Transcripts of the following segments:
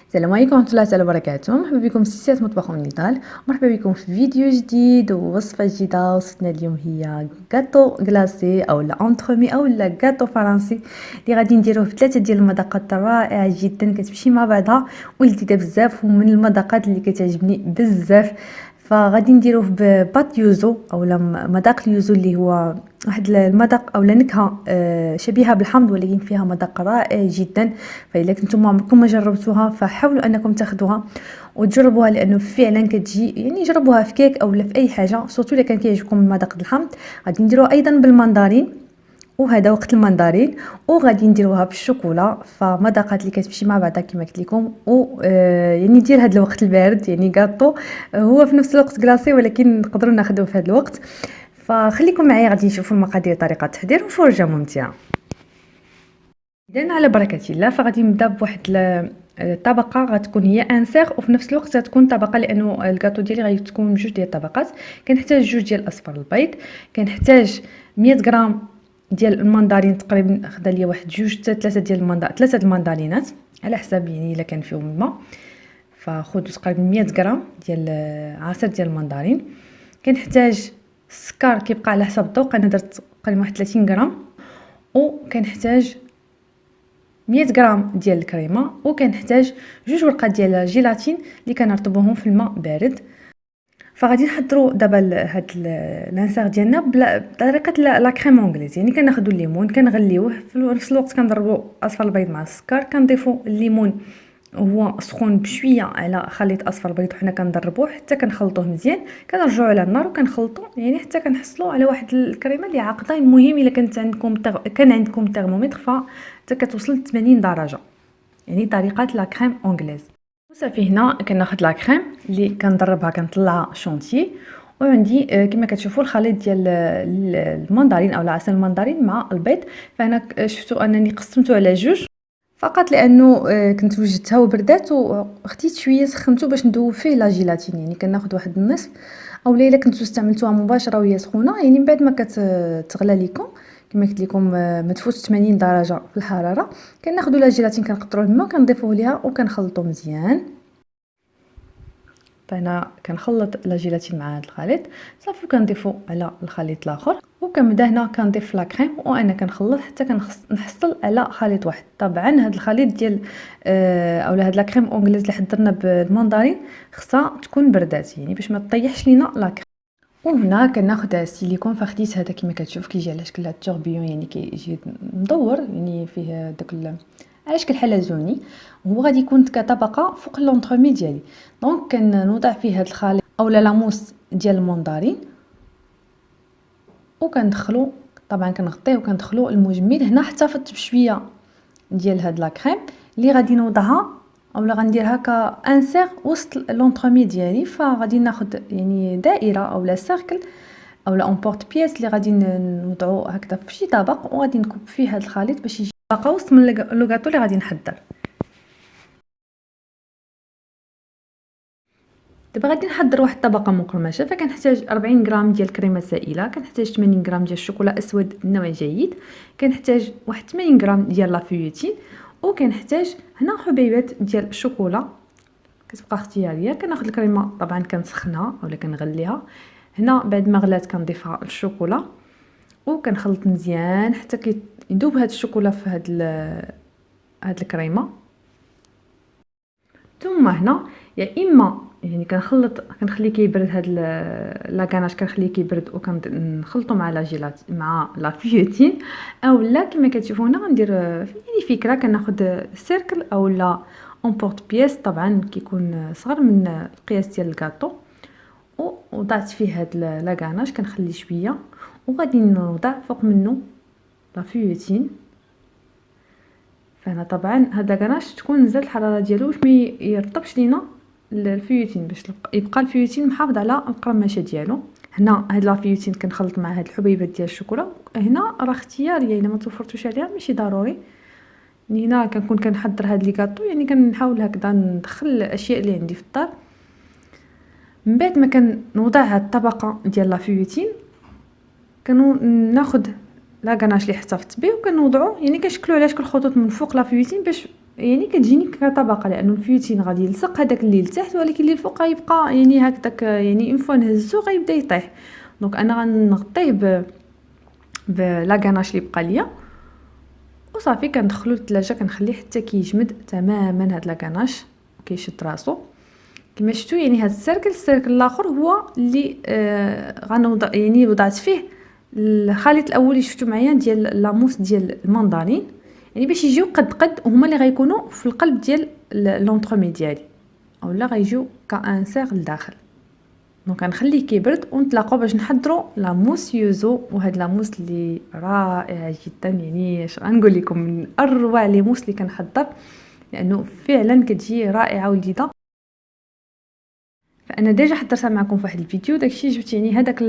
السلام عليكم ورحمة الله تعالى وبركاته. مرحبا بكم في سلسلة مطبخ أم نضال. مرحبا بكم في فيديو جديد ووصفة جديدة. وصفتنا اليوم هي غاتو غلاسي او لا اونترومي او لا غاتو فرنسي اللي غادي نديروه بثلاثه ديال المذاقات رائعه جدا كتمشي مع بعضها ولذيذه بزاف ومن المذاقات اللي كتعجبني بزاف. فغادي نديروه بباط يوزو او مذاق اليوزو اللي هو واحد المذاق او نكهه شبيهه بالحمض ولكن فيها مذاق رائع جدا. فاذا كنتم عمركم ما جربتوها فحاولوا انكم تاخذوها وتجربوها لانه فعلا كتجي يعني جربوها في كيك او في اي حاجه سورتو الا كان كيعجبكم مذاق الحمض. غادي نديروها ايضا بالمندرين وهذا وقت المندرين وغادي نديروها بالشوكولا فمذاقات اللي كتمشي مع بعضها كما قلت لكم يعني ندير هذا الوقت البارد يعني غاطو هو في نفس الوقت كلاصي ولكن نقدروا ناخذوه في هذا الوقت. فخليكم معايا غادي نشوفوا المقادير طريقه التحضير وفرجه ممتعه. اذا على بركه الله فغادي نبدا بواحد الطبقه غتكون هي انسير وفي نفس الوقت غتكون طبقه لانه الكاطو ديالي غادي تكون بجوج ديال الطبقات. كنحتاج جوج ديال الاصفر البيض، كنحتاج 100 غرام ديال المندرين تقريبا خدا ليا واحد جوج حتى ثلاثه ديال ثلاثه المندرينات على حساب يعني الا كان فيهم الماء فخذوا تقريبا 100 غرام ديال عصير ديال المندرين. كنحتاج السكر كيبقى على حسب الذوق، انا درت تقريبا واحد 30 غرام. وكنحتاج 100 غرام ديال الكريمه وكنحتاج جوج ورقات ديال الجيلاتين اللي كنرطبوهم في الماء بارد. فغادي نحضروا دابا هاد لانسير ديالنا بطريقه لا كريم انجليز، يعني كناخذوا الليمون كنغليوه في نفس الوقت كنضربوا اصفر البيض مع السكر كنضيفوا الليمون وهو سخون بشويه على خليط اصفر البيض وحنا كنضربوه حتى كنخلطوه مزيان. كنرجعوا على النار وكنخلطوا يعني حتى كنحصلوا على واحد الكريمه اللي عاقده. المهم الا كان عندكم ترمومتر حتى كتوصل 80 درجه يعني طريقه لا كريم انجليز. وصافي هنا كناخذ لا كريم اللي كنضربها كنطلعها شونتيي وعندي كما كتشوفوا الخليط ديال المندرين او عسل المندرين مع البيض. فانا شفتوا انني قسمته على جوج فقط لانه كنت وجدتها وبردات واختيت شويه سخنته باش ندوب فيه لا جيلاتين، يعني كناخذ واحد النصف او الا كنتو استعملتوها مباشره وهي سخونه يعني من بعد ما كتغلى لكم كما قلت لكم ما تفوتش 80 درجه في الحراره. كناخذوا لا جيلاتين كنقطروه الماء كنضيفوه ليها وكنخلطوا مزيان. فانا كنخلط لا جيلاتين مع هذا الخليط صافي كنضيفو على الخليط الاخر وكنبدا هنا كنضيف لا كريم وانا كنخلط حتى كنحصل على خليط واحد. طبعا هذا الخليط ديال اولا هاد لا كريم انجليز اللي حضرنا بالمندرين خصها تكون بردات يعني باش ما تطيحش لينا لا كريم. وهنا كناخذ السيليكون فخديت هذا كما كتشوف كيجي على شكل التوربيون يعني كيجي مدور يعني فيه داك على شكل حلزوني وهو غادي يكون كطبقه فوق لونطرومي ديالي. دونك كنوضع فيه هذا الخليط اولا لاموس ديال المندرين وكندخلو طبعا كنغطيه وكندخلو المجمد. هنا احتفظت بشويه ديال هاد لا كريم اللي غادي نوضعها اولا غنديرها كانسير وسط لونطرومي ديالي. فغادي ناخذ يعني دائره اولا سيركل اولا اون بورت بيس اللي غادي نوضعو هكذا في شي طبق وغادي نكب فيه هاد الخليط باش يجي طبقه وسط من لو غاتو اللي غادي نحضر. دابا غادي نحضر واحد الطبقه مقرمشه فكنحتاج 40 غرام ديال الكريمه سائله، كنحتاج 80 غرام ديال الشوكولا اسود نوع جيد، كنحتاج واحد 80 غرام ديال لا فيوتين وكنحتاج هنا حبيبات ديال الشوكولا كتبقى اختياريه. كناخذ الكريمه طبعا كنسخنها ولا كنغليها. هنا بعد ما غلات كنضيفها الشوكولا وكنخلط مزيان حتى يذوب هاد الشوكولا في هاد الكريمه. ثم هنا يا اما يعني كنخليه كيبرد هاد لا كاناش كنخليه كيبرد وكنخلطو مع لا جيلات مع لا فيوتين اولا كما كتشوفوا هنا غندير يعني فكره كناخذ سيركل اولا اون بورت بيس طبعا كيكون صغر من القياس ديال الكاطو ووضعت فيه هاد لا كاناش كنخلي شويه وغادي نوضع فوق منه لا فيوتين. فهنا طبعا هاد لاكاناش تكون نزلت الحراره ديالو باش ما يرطبش لينا الفيوتين باش يبقى الفيوتين محافظ على القرمشه ديالو. هنا هاد لا فيوتين كنخلط مع هاد الحبيبات ديال الشوكولا. هنا راه اختياريه الا ما توفرتوش عليها ماشي ضروري. هنا كنكون كنحضر هاد لي كاطو يعني كنحاول هكذا ندخل الاشياء اللي عندي في الدار. من بعد ما كنوضع هاد الطبقه ديال لا فيوتين كناخذ لا غناش اللي احتفظت به وكنوضعو يعني كنشكلو على شكل خطوط من فوق لا فيوتين باش يعني كتجيني كطبقه، لانه الفيوتين غادي يلصق هذاك اللي لتحت، ولكن اللي الفوق غيبقى يعني هكذاك، يعني اون فوا نهزو غيبدا يطيح. دونك انا غنغطيه بلا غاناش اللي بقى ليا وصافي. كندخلو للثلاجه كنخليه حتى كيجمد تماما هاد لا غاناش وكيشد راسو كما شفتوا. يعني هاد السيركل الاخر هو اللي غنوضع، يعني وضعت فيه الخليط الاول اللي شفتوا معايا ديال لاموس ديال المندرين، يعني باش يجيو قد وهما اللي غيكونوا في القلب ديال لونطرومي ديالي، اولا غيجيو كانسير لداخل. دونك غنخليه كيبرد ونتلاقاو باش نحضروا لاموس يوزو. وهاد لاموس اللي رائعه جدا، يعني اش غنقول لكم، من اروع لي موس اللي كنحضر، لانه فعلا كتجي رائعه ولذيذه. فانا ديجا حضرتها معكم في واحد الفيديو، داكشي جبت يعني هذاك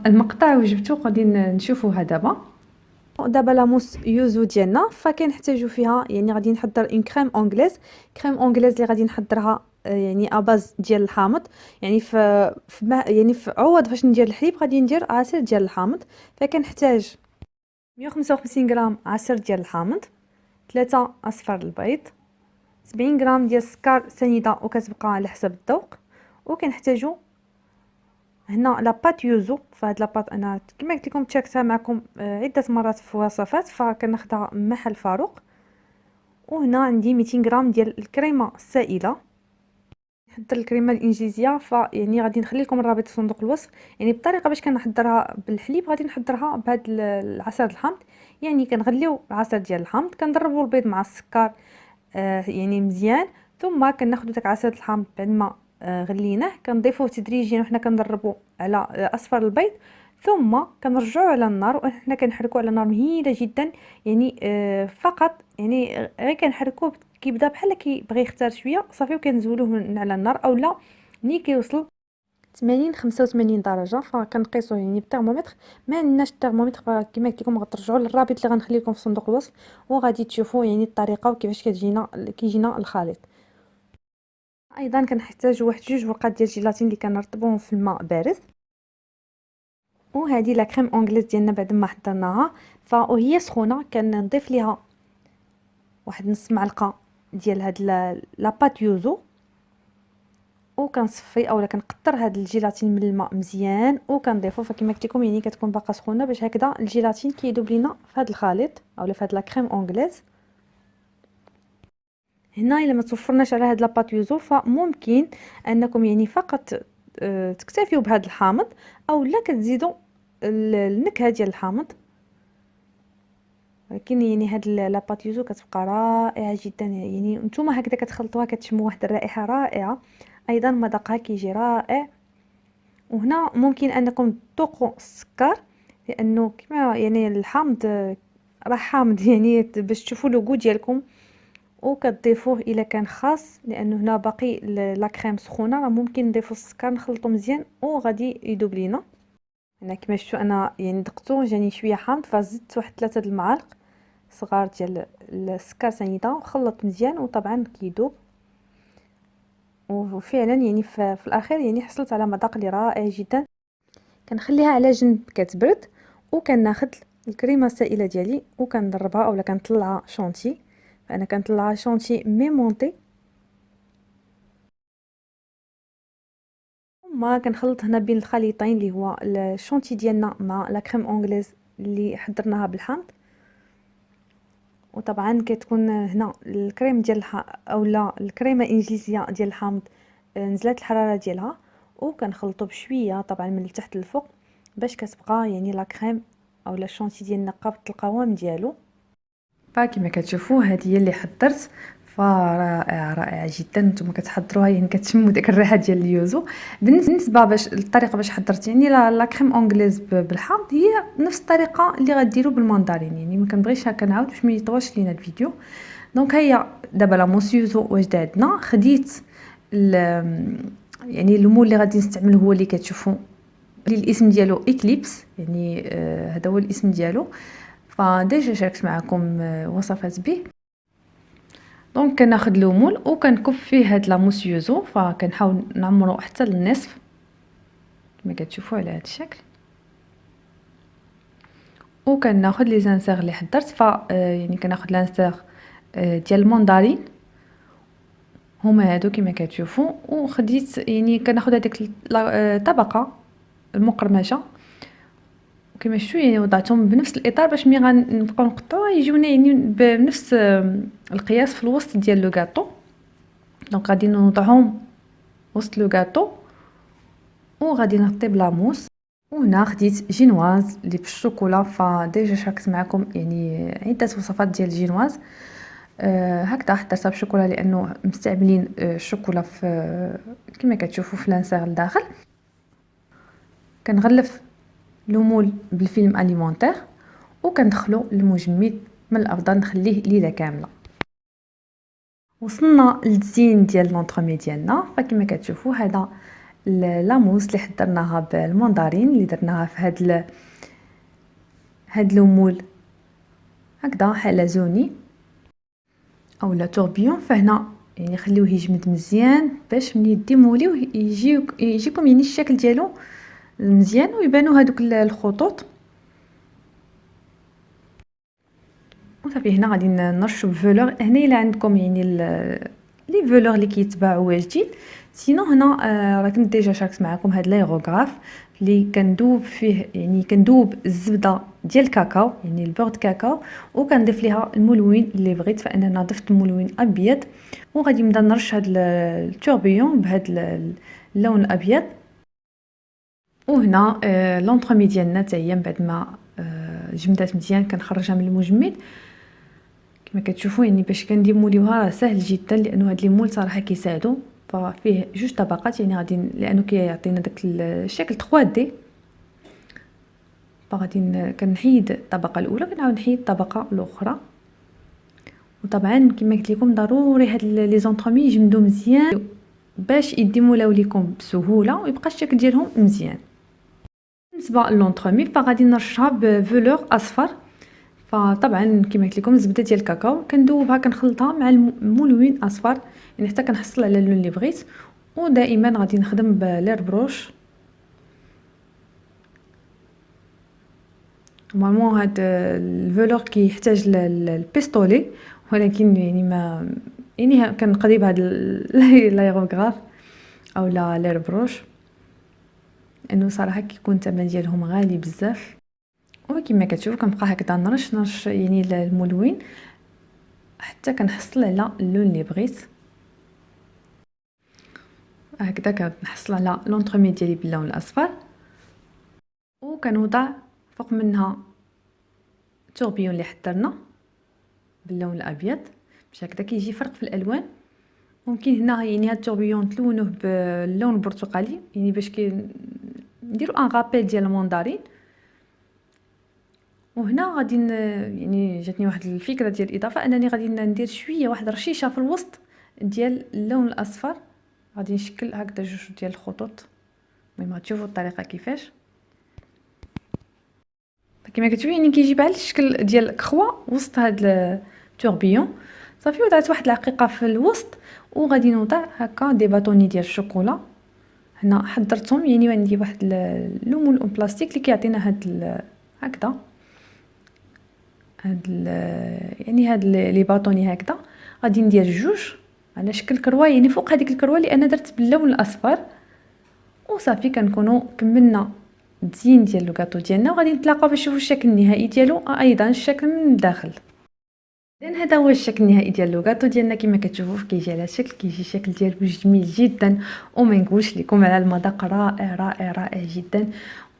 المقطع وجبته غادي نشوفوها دابا لاموس يوزو ديالنا. فكنحتاجو فيها، يعني غادي نحضر اون كريم اونغليز. كريم اونغليز اللي غادي نحضرها يعني اباز ديال الحامض، يعني يعني في عوض فاش ندير الحليب غادي ندير عصير ديال الحامض. فكنحتاج 155 غرام عصير ديال الحامض، 3 اصفار البيض، 70 غرام ديال السكر سنيده وكتبقى على حسب الذوق. وكنحتاجو هنا لاباط يوزو. فهاد لاباط انا كما قلت لكم تشاركتها معكم عده مرات في وصفات، فكناخدها محل فاروق. وهنا عندي 200 غرام ديال الكريمه السائله. نحضر الكريمه الانجليزيه، فيعني غادي نخلي لكم الرابط في صندوق الوصف. يعني بالطريقه باش كنحضرها بالحليب غادي نحضرها بهذا العصير الحامض. يعني كنغليو العصير ديال الحامض، كنضربوا البيض مع السكر يعني مزيان، ثم كناخذوا داك عصير الحامض بعد ما غليناه كنضيفوه تدريجيا وحنا كنضربوا على اصفر البيض، ثم كنرجعوا على النار وحنا كنحركوا على نار مهيله جدا. يعني فقط يعني غير كنحركوه كيبدا بحال كيبغي يختار شويه صافي، وكنزولوه من على النار اولا ملي كيوصل 80 85 درجه. فكنقيسوه يعني بالترمومتر. ما عندناش الترمومتر فكما قلت لكم غترجعوا للرابط اللي غنخلي لكم في صندوق الوصف، وغادي تشوفوا يعني الطريقه وكيفاش كيجينا الخليط. ايضا كنحتاج واحد 2 ورقات ديال الجيلاتين اللي كنرطبوهم في الماء بارد. وهذه لا كريم اونغليز ديالنا بعد ما حضرناها وهي سخونه كنضيف ليها واحد نص معلقه ديال هاد لاباط يوزو، وكنصفي اولا كنقطر هاد الجيلاتين من الماء مزيان وكنضيفو. فكما قلت لكم يعني كتكون باقا سخونه باش هكذا الجيلاتين كيذوب لينا في هاد الخليط اولا في هاد لا كريم اونغليز. هنا الا ما توفرناش على هاد لاباط يوزو فممكن انكم يعني فقط تكتفيوا بهذا الحامض، او لا كتزيدوا النكهه ديال الحامض. ولكن يعني هاد لاباط يوزو كتبقى رائعه جدا، يعني نتوما هكذا كتخلطوها كتشموا واحد الرائحه رائعه. ايضا مذاقها كيجي رائع. وهنا ممكن انكم تذوقوا السكر، لانه كما يعني الحامض راه حامض يعني باش تشوفوا لوغو ديالكم. وكتضيفوه الا كان خاص، لانه هنا باقي لا كريم سخونه، راه ممكن نضيفوا السكر نخلطو مزيان وغادي يذوب لينا. هنا كما شفتوا انا يعني دقتو جاني شويه حامض، فزدت واحد 3 المعالق صغار ديال السكر سنيده وخلط مزيان وطبعا كيذوب. وفعلا يعني في الاخير يعني حصلت على مذاق اللي رائع جدا. كنخليها على جنب كتبرد، وكناخذ الكريمه السائله ديالي وكنضربها اولا كنطلعها شونتي. فانا كنطلعها شونتي ميمونتي. ثم كنخلط هنا بين الخليطين اللي هو الشونتي ديالنا مع لا كريم اونغليز اللي حضرناها بالحامض. وطبعا كتكون هنا الكريم ديال اولا الكريمه الانجليزيه ديال الحامض نزلات الحراره ديالها، وكنخلطو بشويه طبعا من التحت للفوق باش كتبقى يعني لا كريم اولا الشونتي ديالنا قابط القوام ديالو. فكما كتشوفوا هذه هي اللي حضرت، فرائعه رائعه جدا. نتوما كتحضروها يعني كتشموا ديك الريحه ديال اليوزو. بالنسبه باش الطريقه باش حضرت يعني لا كريم اونغليز بالحامض هي نفس الطريقه اللي غديروا بالمندرين، يعني ما كنبغيش هكا نعاود باش ما يطولش لينا الفيديو. دونك هيا دابا لا موس يوزو واجده عندنا. خديت يعني المول اللي غادي نستعمل هو اللي كتشوفوا اللي الاسم ديالو اكليبس، يعني هذا هو الاسم ديالو. فديجا شاركت معكم وصفات به. دونك كناخذ لومول وكنكب فيه هاد لاموس يوزو، فكنحاول نعمرو حتى للنصف كما كتشوفوا على هذا الشكل. وكناخذ لي زانسيغ اللي حضرت، يعني كناخذ لانسيغ ديال المندرين هما هادو كما كتشوفوا. وخديت يعني كناخذ هذيك الطبقه المقرمشه كما شفتوا، يعني وضعتهم بنفس الاطار باش ملي غنبقاو نقطعوها يجيونا يعني بنفس القياس في الوسط ديال لو غاطو. دونك غادي نوضعهم وسط لو غاطو وغادي نطيب لاموس. وهنا خديت جينواز اللي بالشوكولا، فديجا شاركت معكم يعني عده وصفات ديال الجينواز. هكذا حضرتها بالشوكولا لانه مستعملين الشوكولا في كما كتشوفوا في لانسير لداخل. كنغلف لومول بالفيلم اليمونتير وكندخلو للمجمد، من الافضل نخليه ليله كامله. وصلنا للتزيين ديال لونطرومي ديالنا، فكما كتشوفوا هذا لاموس اللي حضرناها بالمندرين اللي درناها في هاد لومول هكذا حلزوني اولا توربيون. فهنا يعني خليوه يجمد مزيان باش ملي ديموليوه يجيكم يعني الشكل ديالو مزيان ويبانوا هذوك الخطوط. وصافي هنا غادي نرشوا بفولور. هنا الا عندكم يعني لي فولور اللي كيتباعوا جديد، سينو هنا راه كنت ديجا شاركت معكم هاد لايغوغراف اللي كندوب فيه، يعني كندوب الزبده ديال الكاكاو يعني البورد كاكاو وكنضيف ليها الملون اللي بغيت. فانا ضفت ملون ابيض وغادي نبدا نرش هاد التوربيون بهاد اللون الابيض. وهنا لونطرومي ديالنا حتى هي من بعد ما جمدات مزيان كنخرجها من المجمد كما كتشوفوا. يعني باش كنديموليوها راه سهل جدا لانه هاد لي مول صراحه كيساعدوا. ففيه جوج طبقات يعني غادي لانه كيعطينا داك الشكل 3 دي. فغادي كنحيد الطبقه الاولى كنعاود نحيد الطبقه الاخرى. وطبعا كما قلت لكم ضروري هاد لي زونطرومي يجمدوا مزيان باش يديمولاو لكم بسهوله ويبقى الشكل ديالهم مزيان. بالنسبه للونطرومي فغادي نرشها بفولور اصفر. فطبعا كما قلت لكم الزبده ديال الكاكاو كندوبها كنخلطها مع الملون اصفر يعني حتى كنحصل على اللون اللي بغيت. ودائما غادي نخدم بلير بروش. نورمالمون هاد الفولور كيحتاج للبيستولي ولكن يعني ما يعني كنقضي بهاد لايغوغراف او لا لير بروش لانه صراحه كيكون الثمن ديالهم غالي بزاف. وكما كتشوفوا كنبقى هكذا نرش يعني الملون حتى كنحصل على اللون اللي بغيت. هكذا كنحصل على لونطرومي ديالي باللون الاصفر وكنوضع فوق منها توربيون اللي حضرنا باللون الابيض باش هكذا كيجي فرق في الالوان. ممكن هنا يعني هاد التوربيون تلونوه باللون البرتقالي يعني باش نديرو ان غابيل ديال المندرين. وهنا غادي يعني جاتني واحد الفكره ديال الاضافه انني غادي ندير شويه واحد رشيشه في الوسط ديال اللون الاصفر. غادي نشكل هكذا جوج ديال الخطوط. المهم غتشوفوا الطريقه كيفاش. كما كتشوفوا يعني كيجي بحال الشكل ديال كخوا وسط هاد التوربيون. صافي وضعت واحد العقيقه في الوسط وغادي نوضع هكا دي باتوني ديال الشوكولا. هنا حضرتهم يعني عندي واحد لومول بلاستيك اللي كيعطينا هاد هكذا يعني هاد لي باتوني هكذا. غادي ندير جوج على شكل كروه يعني فوق هذيك الكروه اللي انا درت باللون الاصفر. وصافي كنكونوا كملنا التزيين ديال لوكاطو ديالنا وغادي نتلاقاو باش نشوفوا الشكل النهائي ديالو ايضا الشكل من الداخل. اذا هذا هو الشكل النهائي ديال لوكاطو ديالنا كما كتشوفوا كيجي على الشكل كيجي الشكل ديالو جميل جدا وما نقولش لكم على المذاق رائع رائع رائع جدا.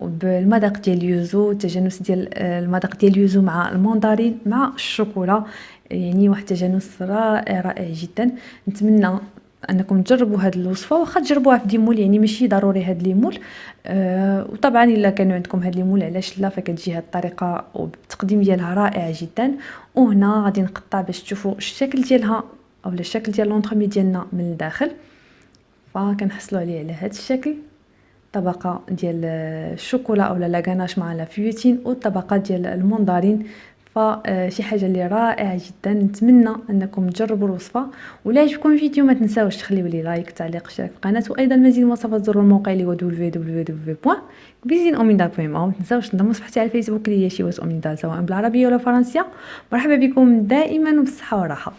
وبالمذاق ديال اليوزو التجانس ديال المذاق ديال اليوزو مع المندرين مع الشوكولا يعني واحد التجانس رائع رائع جدا. نتمنى انكم تجربوا هذه الوصفه واخا تجربوها في دي مول يعني ماشي ضروري هاد لي مول. وطبعا الا كانوا عندكم هاد لي مول علاش لا فكتجي هاد الطريقه والتقديم ديالها رائع جدا. وهنا غادي نقطع باش تشوفوا الشكل ديالها اولا الشكل ديال لونطرومي ديالنا من الداخل. فكنحصلوا عليه على هذا الشكل طبقه ديال الشوكولا اولا لا غاناش مع لا فيوتين والطبقه ديال المندرين. الوصفة شي حاجة اللي رائعة جدا. نتمنى انكم تجربوا الوصفة، ولا عجبكم الفيديو ما تنساوش تخليو لي لايك، تعليق، اشتراك في القناة، وايضا مزيد من الوصفات زوروا الموقع اللي هو www.cuisineomnidal.ma. ما تنساوش تنضموا صفحتي على الفيسبوك اللي هي شيوات اومنيدال سواء بالعربية ولا فرنسية. مرحبا بكم دائما وبالصحة والراحة.